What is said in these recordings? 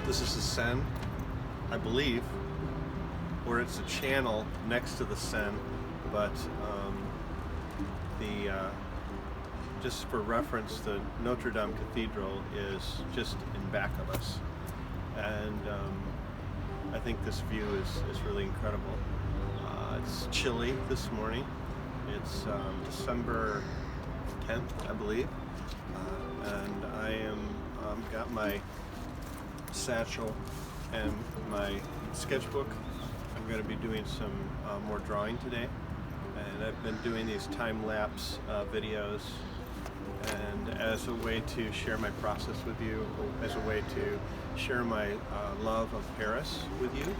This is the Seine, I believe, or it's a channel next to the Seine, but just for reference, the Notre Dame Cathedral is just in back of us, and I think this view is really incredible. It's chilly this morning. It's December 10th, I believe, and I am got my satchel and my sketchbook. I'm going to be doing some more drawing today, and I've been doing these time-lapse videos, and as a way to share my process with you, as a way to share my love of Paris with you.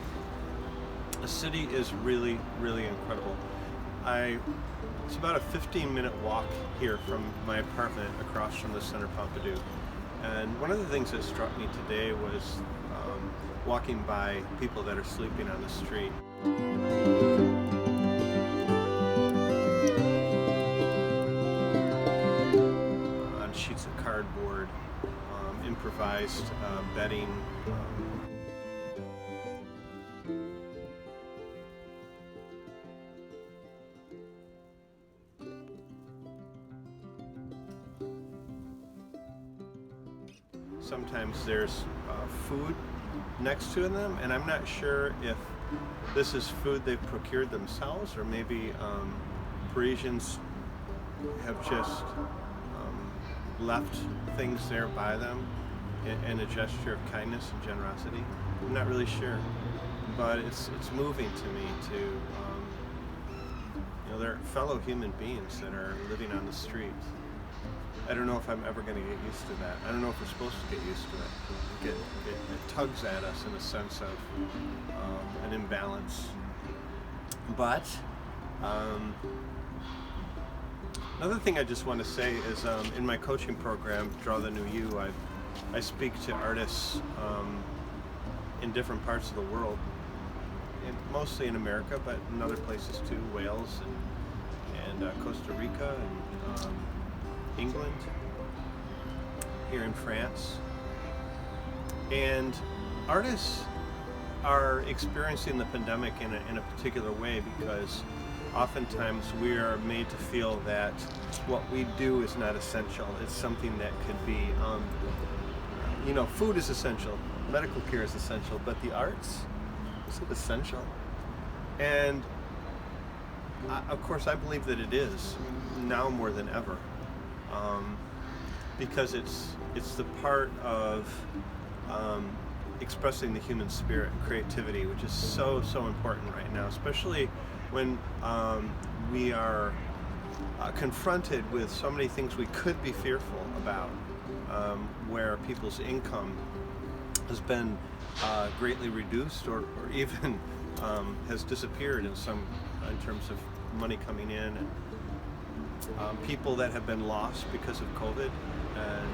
The city is really, really incredible. It's about a 15-minute walk here from my apartment across from the Centre Pompidou. And one of the things that struck me today was walking by people that are sleeping on the street. On sheets of cardboard, improvised bedding. Sometimes there's food next to them, and I'm not sure if this is food they've procured themselves, or maybe Parisians have just left things there by them in a gesture of kindness and generosity. I'm not really sure, but it's moving to me to they're fellow human beings that are living on the street. I don't know if I'm ever going to get used to that. I don't know if we're supposed to get used to it. It tugs at us in a sense of an imbalance. But another thing I just want to say is in my coaching program, Draw the New You, I speak to artists in different parts of the world, mostly in America, but in other places too, Wales and Costa Rica and England, here in France. And artists are experiencing the pandemic in a particular way, because oftentimes we are made to feel that what we do is not essential. It's something that could be, food is essential, medical care is essential, but the arts, is it essential? And of course I believe that it is, now more than ever. Because it's the part of expressing the human spirit and creativity, which is so important right now, especially when we are confronted with so many things we could be fearful about, where people's income has been greatly reduced, or even has disappeared in terms of money coming in, and people that have been lost because of COVID, and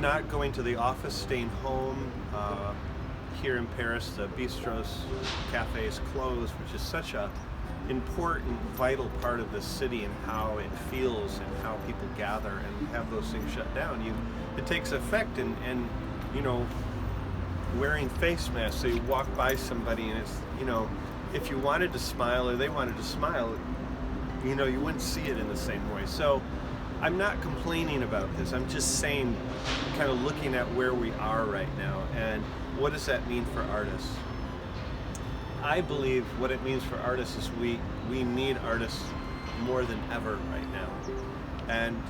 not going to the office, staying home. Here in Paris, the bistros, cafes closed, which is such a important, vital part of the city and how it feels and how people gather, and have those things shut down. It takes effect, and wearing face masks, so you walk by somebody and it's, if you wanted to smile or they wanted to smile, you wouldn't see it in the same way. So I'm not complaining about this. I'm just saying, kind of looking at where we are right now, and what does that mean for artists? I believe what it means for artists is we need artists more than ever right now. And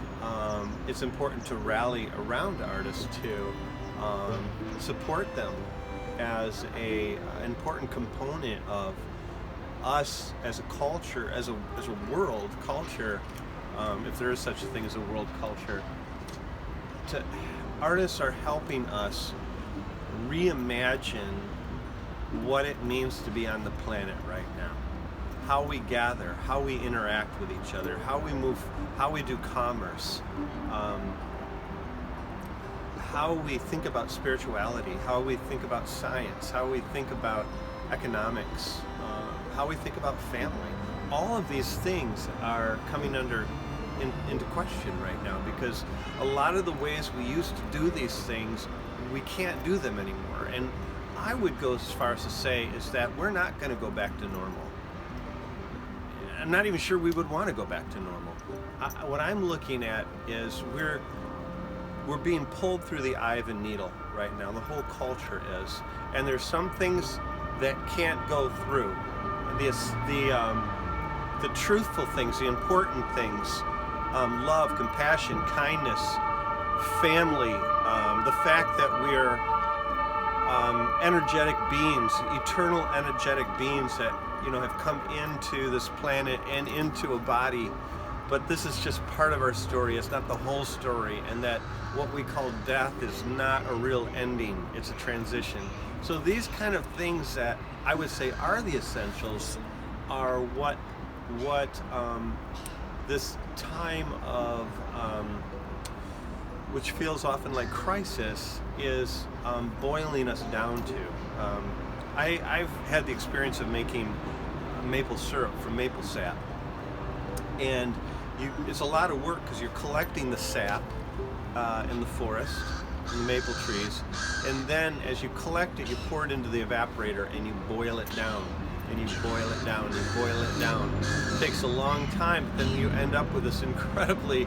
it's important to rally around artists to support them as an important component of us as a culture, as a world culture, if there is such a thing as a world culture. Artists are helping us reimagine what it means to be on the planet right now. How we gather, how we interact with each other, how we move, how we do commerce, how we think about spirituality, how we think about science, how we think about economics, how we think about family. All of these things are coming under into question right now, because a lot of the ways we used to do these things, we can't do them anymore. And I would go as far as to say is that we're not going to go back to normal. I'm not even sure we would want to go back to normal. What I'm looking at is we're being pulled through the eye of a needle right now. The whole culture is, and there's some things that can't go through. The truthful things, the important things, love, compassion, kindness, family, the fact that we're energetic beings, eternal energetic beings that have come into this planet and into a body, but this is just part of our story. It's not the whole story, and that what we call death is not a real ending. It's a transition. So these kind of things that I would say are the essentials are what this time of which feels often like crisis is boiling us down to. I've had the experience of making maple syrup from maple sap, and it's a lot of work because you're collecting the sap in the forest, in the maple trees, and then as you collect it, you pour it into the evaporator and you boil it down, and you boil it down, and you boil it down. It takes a long time, but then you end up with this incredibly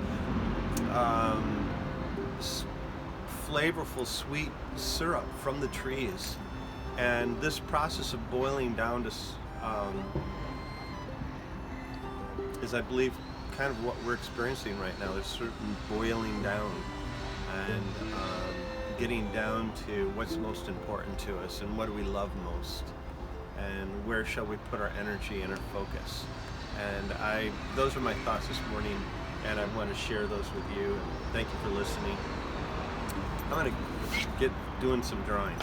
flavorful, sweet syrup from the trees. And this process of boiling down to is, I believe, kind of what we're experiencing right now. There's certain boiling down and getting down to what's most important to us and what do we love most, and where shall we put our energy and our focus. And those are my thoughts this morning, and I want to share those with you. And thank you for listening. I'm going to get doing some drawing.